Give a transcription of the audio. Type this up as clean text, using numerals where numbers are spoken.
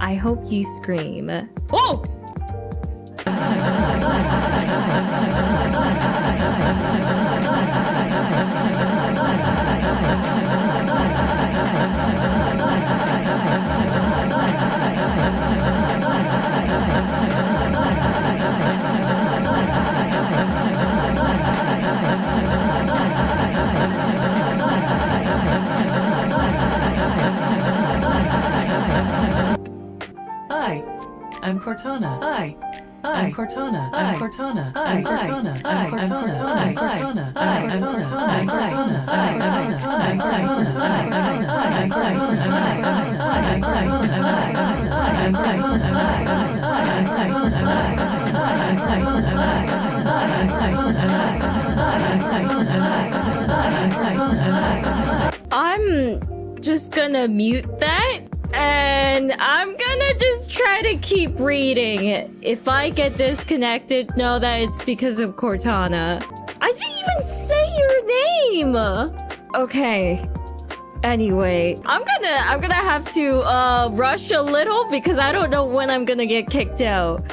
I hope you scream. Oh! Hi, I'm Cortona. Hi. I'm Cortona. I'm Cortona. I'm Cortona. I'm Cortona. I'm Cortona. I'm Cortona. I'm Cortona. I'm I'm just gonna mute that. And I'm gonna just try to keep reading. If I get disconnected, know that it's because of Cortana. I didn't even say your name! Okay. Anyway, I'm gonna have to rush a little because I don't know when I'm gonna get kicked out.